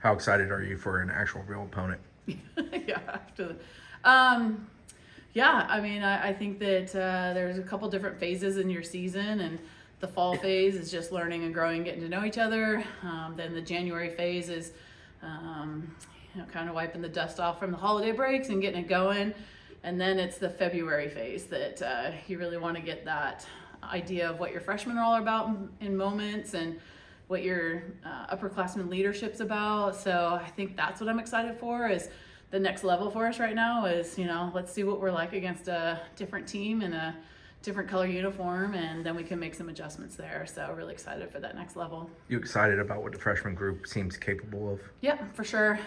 How excited are you for an actual real opponent? Yeah, yeah, I mean, I think that there's a couple different phases in your season, and the fall phase is just learning and growing, getting to know each other. Then the January phase is, kind of wiping the dust off from the holiday breaks and getting it going. And then it's the February phase that you really want to get that idea of what your freshmen are all about in moments and what your upperclassmen leadership's about. So I think that's what I'm excited for, is the next level for us right now is, let's see what we're like against a different team in a different color uniform, and then we can make some adjustments there. So really excited for that next level. You excited about what the freshman group seems capable of? Yep, for sure.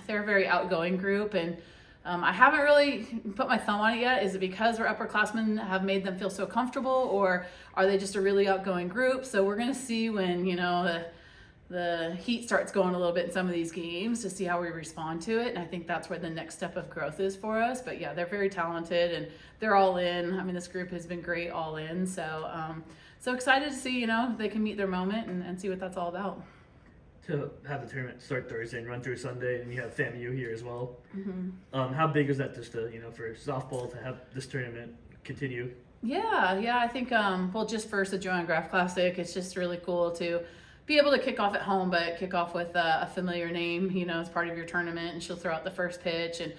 They're a very outgoing group, and I haven't really put my thumb on it yet. Is it because our upperclassmen have made them feel so comfortable, or are they just a really outgoing group? So we're going to see when, the heat starts going a little bit in some of these games to see how we respond to it. And I think that's where the next step of growth is for us. But yeah, they're very talented and they're all in. I mean, this group has been great all in. So, so excited to see, they can meet their moment and see what that's all about. To have the tournament start Thursday and run through Sunday, and you have FAMU here as well. Mm-hmm. How big is that just to, for softball to have this tournament continue? Yeah, I think, just first the Joanne Graff Classic, it's just really cool to be able to kick off at home, but kick off with a familiar name, as part of your tournament, and she'll throw out the first pitch. And,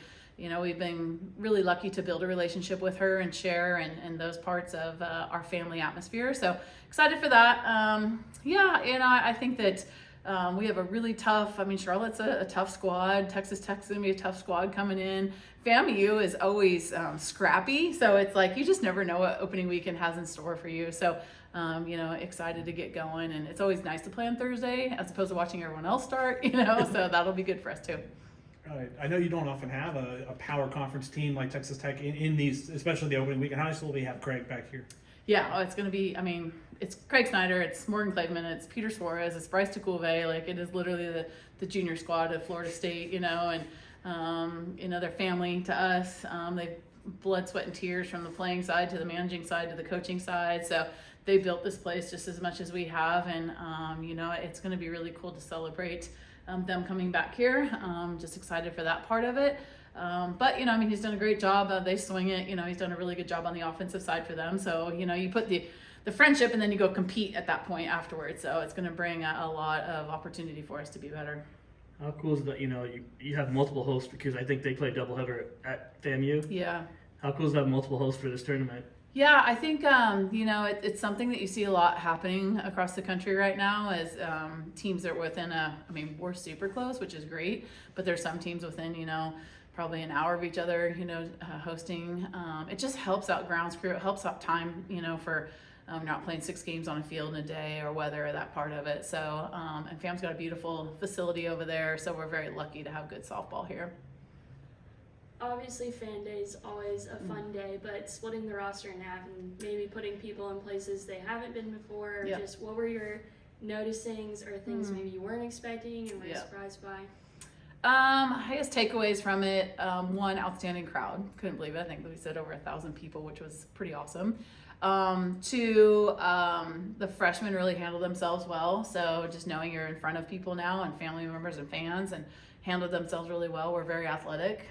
we've been really lucky to build a relationship with her and share and those parts of our family atmosphere. So excited for that. I think that we have a really tough, Charlotte's a tough squad. Texas Tech's going to be a tough squad coming in. FAMU is always scrappy. So it's like, you just never know what opening weekend has in store for you. So, excited to get going. And it's always nice to play on Thursday as opposed to watching everyone else start, so that'll be good for us too. Right. I know you don't often have a power conference team like Texas Tech in these, especially the opening weekend. How nice will we have Craig back here? Yeah, it's going to be, it's Craig Snyder, it's Morgan Clavin, it's Peter Suarez, it's Bryce DeCoulve. Like, it is literally the junior squad of Florida State, and, they're family to us. They've blood, sweat, and tears from the playing side to the managing side to the coaching side. So they built this place just as much as we have. And, it's going to be really cool to celebrate them coming back here. Just excited for that part of it. But, he's done a great job. They swing it. He's done a really good job on the offensive side for them. So, you put the friendship and then you go compete at that point afterwards. So it's going to bring a lot of opportunity for us to be better. How cool is that, you have multiple hosts, because I think they play doubleheader at FAMU. Yeah. How cool is that multiple hosts for this tournament? Yeah, I think, it's something that you see a lot happening across the country right now as teams are within we're super close, which is great, but there's some teams within, probably an hour of each other, hosting. It just helps out grounds crew. It helps out time, for not playing 6 games on a field in a day or weather or that part of it. So, and FAM's got a beautiful facility over there, so we're very lucky to have good softball here. Obviously, fan day is always a fun day, but splitting the roster in half and maybe putting people in places they haven't been before, or just what were your noticings or things maybe you weren't expecting and were surprised by? I guess takeaways from it. One, outstanding crowd. Couldn't believe it. I think we said over 1,000 people, which was pretty awesome. Two, the freshmen really handled themselves well. So just knowing you're in front of people now and family members and fans, and handled themselves really well. We're very athletic.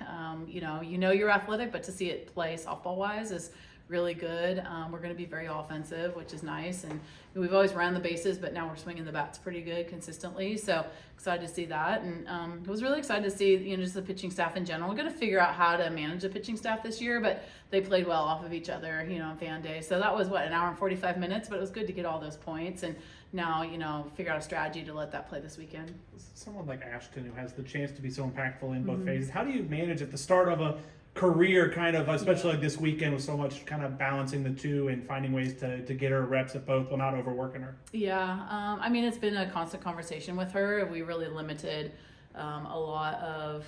You're athletic, but to see it play softball wise is really good. We're going to be very offensive, which is nice. And we've always ran the bases, but now we're swinging the bats pretty good consistently. So excited to see that. And I was really excited to see, just the pitching staff in general. We're going to figure out how to manage the pitching staff this year, but they played well off of each other, on fan day. So that was an hour and 45 minutes, but it was good to get all those points. And now, figure out a strategy to let that play this weekend. Someone like Ashton, who has the chance to be so impactful in both phases, how do you manage at the start of a career, kind of, especially like this weekend with so much kind of balancing the two and finding ways to get her reps at both while not overworking her? Yeah, it's been a constant conversation with her. We really limited a lot of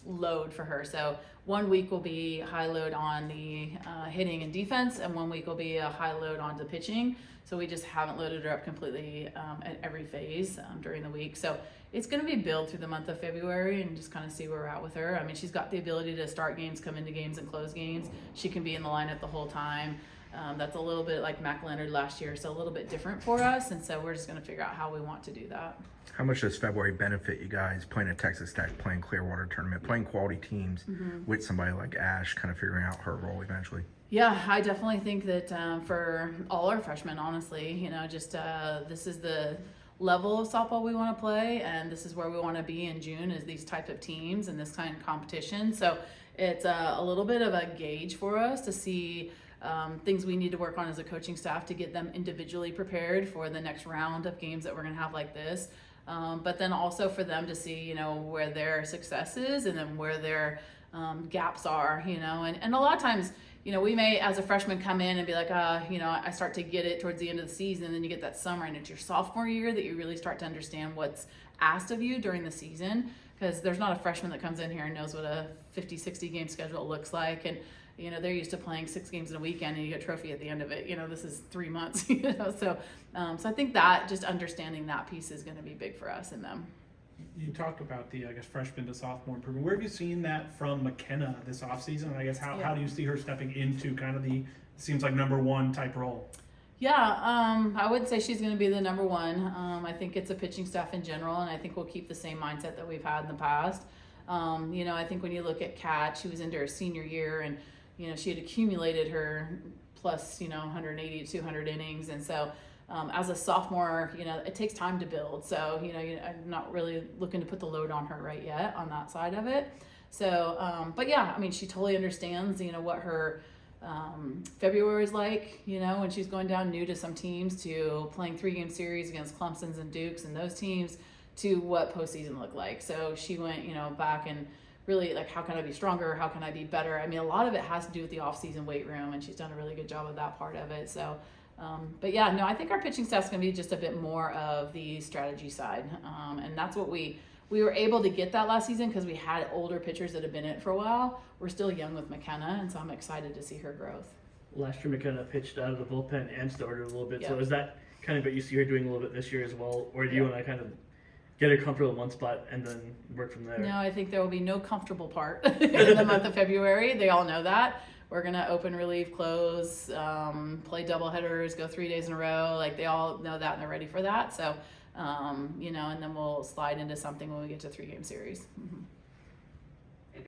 load for her. So 1 week will be high load on the hitting and defense, and 1 week will be a high load on the pitching. So we just haven't loaded her up completely at every phase during the week. So it's going to be built through the month of February and just kind of see where we're at with her. She's got the ability to start games, come into games, and close games. She can be in the lineup the whole time. That's a little bit like Mac Leonard last year, so a little bit different for us. And so we're just going to figure out how we want to do that. How much does February benefit you guys playing at Texas Tech, playing Clearwater tournament, playing quality teams with somebody like Ash, kind of figuring out her role eventually? Yeah, I definitely think that for all our freshmen, honestly, just this is the level of softball we want to play, and this is where we want to be in June, is these types of teams and this kind of competition. So it's a little bit of a gauge for us to see things we need to work on as a coaching staff to get them individually prepared for the next round of games that we're going to have like this. But then also for them to see, where their success is and then where their gaps are, and a lot of times, we may, as a freshman, come in and be like, I start to get it towards the end of the season, and then you get that summer, and it's your sophomore year that you really start to understand what's asked of you during the season, because there's not a freshman that comes in here and knows what a 50, 60 game schedule looks like, and they're used to playing 6 games in a weekend and you get a trophy at the end of it. This is 3 months, so I think that just understanding that piece is going to be big for us and them. You talked about the, freshman to sophomore improvement. Where have you seen that from McKenna this offseason? And I guess how do you see her stepping into kind of seems like number one type role? Yeah, I would say she's going to be the number one. I think it's a pitching staff in general, and I think we'll keep the same mindset that we've had in the past. I think when you look at Kat, she was into her senior year, and she had accumulated her plus 180 to 200 innings, and so as a sophomore, it takes time to build. So I'm not really looking to put the load on her right yet on that side of it. So, but yeah, she totally understands what her February is like, when she's going down new to some teams, to playing 3-game series against Clemson's and Dukes and those teams, to what postseason looked like. So she went, back and really like, how can I be stronger? How can I be better? A lot of it has to do with the off-season weight room, and she's done a really good job of that part of it. So, but yeah, no, I think our pitching staff's going to be just a bit more of the strategy side. And that's what we were able to get that last season because we had older pitchers that have been in it for a while. We're still young with McKenna, and so I'm excited to see her growth. Last year, McKenna pitched out of the bullpen and started a little bit. Yep. So is that kind of what you see her doing a little bit this year as well? Or do you want to kind of get her comfortable in one spot and then work from there? No, I think there will be no comfortable part in the month of February. They all know that. We're going to open, relief, close, play double headers, go 3 days in a row. Like, they all know that and they're ready for that. So, and then we'll slide into something when we get to 3-game series. Mm-hmm.